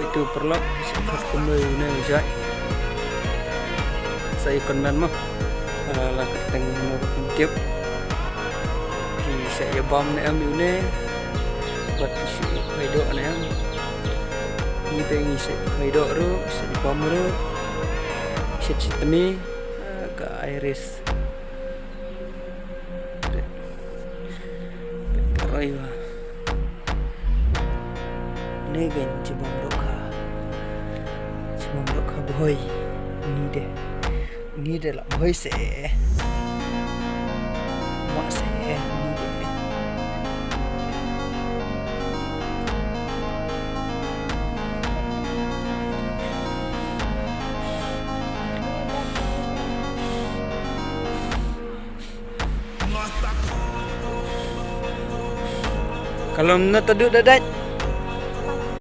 itu perlu sekat kembali ini jai saya konmen mah lah keteng menurut tiap di saya bom ni am ini buat isi video ni am ini tengi saya video ru saya bom ru set ni ke iris raiwa ni gen jingbam dohka boy ni deh lah boy se mak se ni deh kalau nak taduk dadat